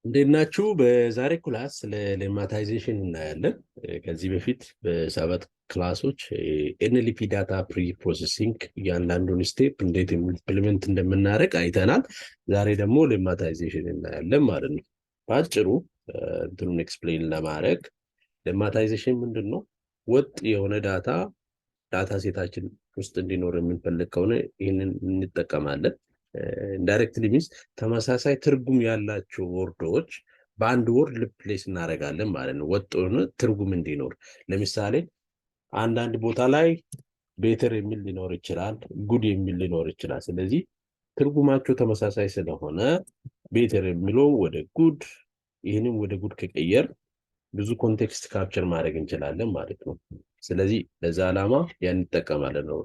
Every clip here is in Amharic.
እንደናችሁ በዛሬ ክላስ ለሌማታይዜሽን እናያለን። ከዚህ በፊት በሰባት ክላሶች ኤንኤልፒ ዳታ ፕሪ ፕሮሰሲንግ እያንዳንዱን ስቴፕ እንዴት ኢምፕሊመንት እንደምናደርግ አይተናል። ዛሬ ደግሞ ሌማታይዜሽን እናያለን ማለት ነው። በአጭሩ እንትኑን ኤክስፕሌን ለማድረግ ሌማታይዜሽን ምንድን ነው? ወጥ የሆነ ዳታ ሴታችን ውስጥ እንዲኖር የምንፈልግ ከሆነ ይህንን እንጠቀማለን። ኢንዳይሬክትሊ ሚንስ ተመሳሳይ ትርጉም ያላቸው ወርዶች በአንድ ወርድ ሪፕሌስ እናደርጋለን ማለት ነው። ወጥ የሆነ ትርጉም እንዲኖር ለምሳሌ አንዳንድ ቦታ ላይ ቤተር የሚል ሊኖር ይችላል፣ ጉድ የሚል ሊኖር ይችላል። ስለዚህ ትርጉማቸው ተመሳሳይ ስለሆነ ቤተር የሚለው ወደ ጉድ፣ ይህንም ወደ ጉድ ከቀየር ብዙ ኮንቴክስት ካፕቸር ማድረግ እንችላለን ማለት ነው። ስለዚህ ለዛ ዓላማ ያን እንጠቀማለን ነው።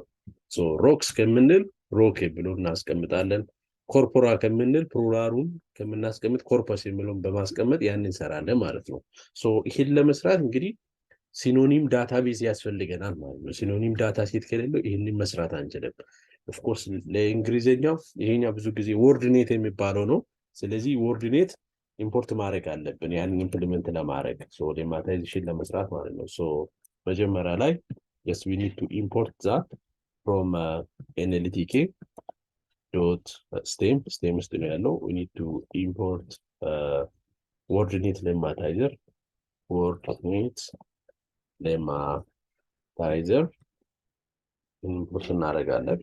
ሮክስ ከምንል ሮክ ብሎ እናስቀምጣለን። ኮርፖራ ከምንል ፕሉራሉን ከምናስቀምጥ ኮርፐስ የሚለውን በማስቀመጥ ያን እንሰራለን ማለት ነው። ይሄን ለመስራት እንግዲህ ሲኖኒም ዳታቤዝ ያስፈልገናል ማለት ነው። ሲኖኒም ዳታ ሴት ከሌለው ይህንን መስራት አንችልም። ኦፍኮርስ ለእንግሊዝኛው ይሄኛው ብዙ ጊዜ ወርድኔት የሚባለው ነው። ስለዚህ ወርድኔት ኢምፖርት ማድረግ አለብን ያንን ኢምፕሊመንት ለማድረግ ሌማታይዜሽን ለመስራት ማለት ነው። መጀመሪያ ላይ yes we need to import that from NLTK dot stem ውስጥ ነው ያለው። we need to import wordnet Lemmatizer ኢምፖርት እናደርጋለን።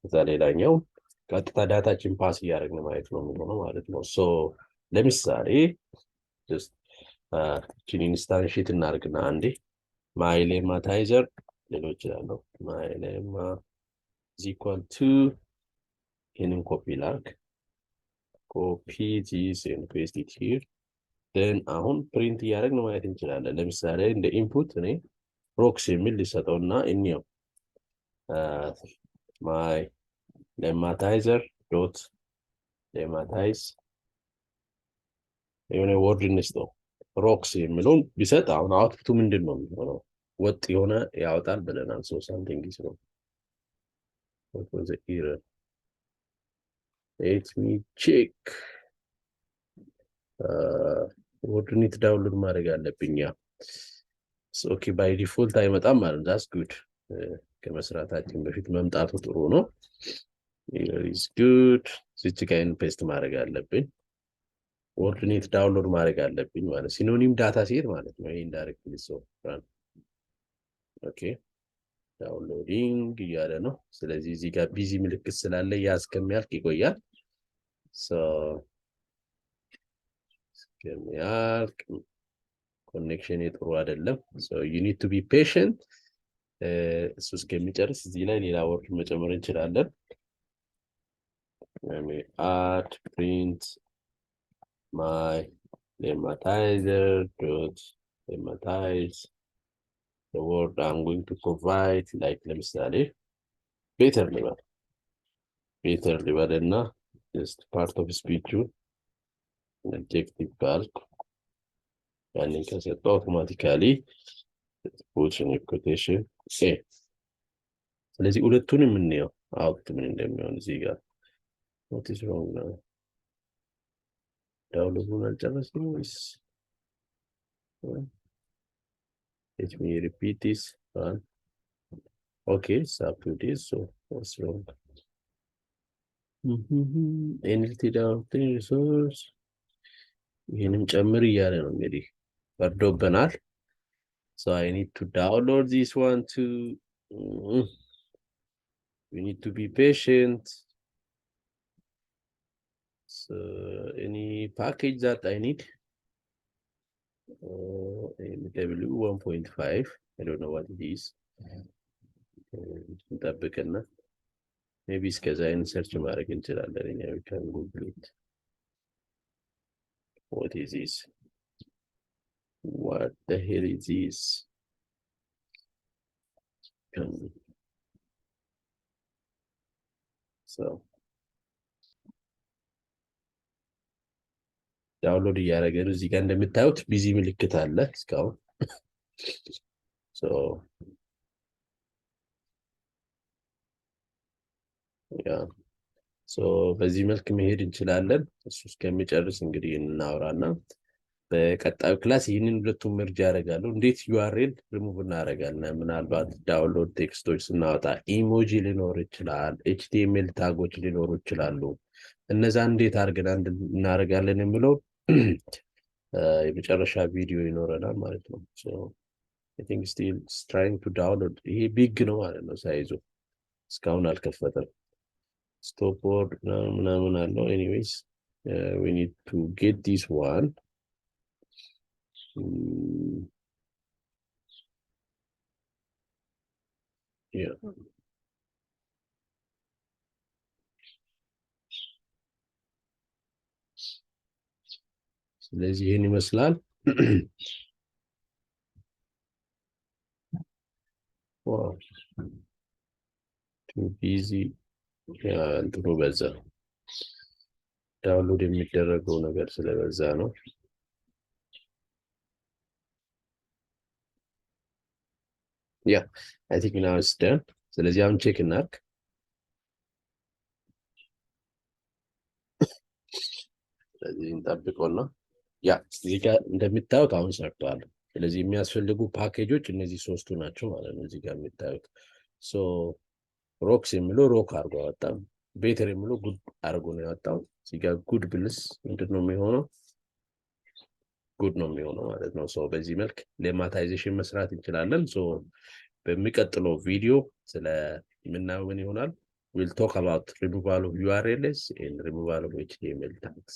እዛ ሌላኛው ቀጥታ ዳታችን ፓስ እያደረግን ማየት ነው የሚሆነው ማለት ነው። ለምሳሌ just እቺን ኢንስታንሺየት እናድርግና አንዴ my Lemmatizer ሌሎች ያለው my lemma is equal to ይህንን ኮፒ ላርግ copy this and paste it here. then አሁን ፕሪንት እያደረግን ማየት እንችላለን። ለምሳሌ እንደ ኢንፑት እኔ ሮክስ የሚል ሊሰጠውና እኒው my Lemmatizer dot Lemmatize የሆነ ወርድ እንስጠው ሮክስ የሚለውን ቢሰጥ አሁን አውትፑቱ ምንድን ነው የሚሆነው? ወጥ የሆነ ያወጣል ብለናል። something is wrong. What was the error? Let me check. ወርድኔት ዳውንሎድ ማድረግ አለብኝ። ኦኬ ባይ ዲፎልት አይመጣም ማለት ነው። that's good. ከመስራታችን በፊት መምጣቱ ጥሩ ነው። here is good. እዚህ ጋር ፔስት ማድረግ አለብኝ። ወርድኔት ዳውንሎድ ማድረግ አለብኝ ማለት ሲኖኒም ዳታ ሴት ማለት ነው። ይሄ ኢንዳይሬክትሊ ኦኬ ዳውንሎዲንግ እያለ ነው። ስለዚህ እዚህ ጋር ቢዚ ምልክት ስላለ ያስከሚያልቅ ይቆያል። እስከሚያልቅ ኮኔክሽን ጥሩ አይደለም። you need to be patient. እሱ እስከሚጨርስ እዚህ ላይ ሌላ ወርድ መጨመር እንችላለን። add print my Lemmatizer dot Lemmatize the word I'm going to provide like ለምሳሌ better liver እና just part of speech adjective ካልኩ ያንን ከሰጠው አውቶማቲካሊ puts in quotation ስለዚህ ሁለቱንም እንየው አውት ምን እንደሚሆን እዚህ ጋር what is wrong now? ዳውንሎዱን አልጨረስንም ወይስ? let me repeat this one. Okay, it's up to this. So what's wrong? NLT download resource ይህንም ጨምር እያለ ነው እንግዲህ ወርዶብናል። so I need to download this one too. we need to be patient. so any package that I need MW 1.5 I don't know what it is. እንጠብቅና maybe እስከዛ ሰርች ማድረግ እንችላለን። እኛ we can google it. what is this? what the hell is this? ዳውንሎድ እያደረገ ነው። እዚህ ጋር እንደምታዩት ቢዚ ምልክት አለ እስካሁን። ሶ በዚህ መልክ መሄድ እንችላለን። እሱ እስከሚጨርስ እንግዲህ እናወራና በቀጣዩ ክላስ ይህንን ሁለቱን መርጃ ያደርጋለሁ። እንዴት ዩአርኤል ሪሙቭ እናደርጋለን? ምናልባት ዳውንሎድ ቴክስቶች ስናወጣ ኢሞጂ ሊኖር ይችላል፣ ኤችቲኤምኤል ታጎች ሊኖሩ ይችላሉ። እነዛ እንዴት አድርገን አንድ እናደርጋለን የሚለው የመጨረሻ ቪዲዮ ይኖረናል ማለት ነው። I think still trying to download ይሄ ቢግ ነው ማለት ነው ሳይዙ እስካሁን አልከፈተም። ስቶፕ ወርድ ምናምን አለው። ኤኒዌይስ we need to get this one. Yeah. ስለዚህ ይህን ይመስላል። ዋው too busy እንትኑ በዛ ዳውንሎድ የሚደረገው ነገር ስለበዛ ነው። ያ I think now it's done። ስለዚህ አሁን ቼክ እናድርግ። ስለዚህ እንጠብቀውና ያ እዚህ ጋር እንደምታዩት አሁን ሰርቷል። ስለዚህ የሚያስፈልጉ ፓኬጆች እነዚህ ሶስቱ ናቸው ማለት ነው። እዚህ ጋር የሚታዩት ሶ ሮክስ የሚለው ሮክ አድርጎ ያወጣው፣ ቤተር የሚለው ጉድ አድርጎ ነው ያወጣው። እዚህ ጋር ጉድ ብልስ ምንድነው የሚሆነው? ጉድ ነው የሚሆነው ማለት ነው። ሶ በዚህ መልክ ሌማታይዜሽን መስራት እንችላለን። ሶ በሚቀጥለው ቪዲዮ ስለ ምናምን ይሆናል we'll talk about removal of URLs and removal of HTML tags.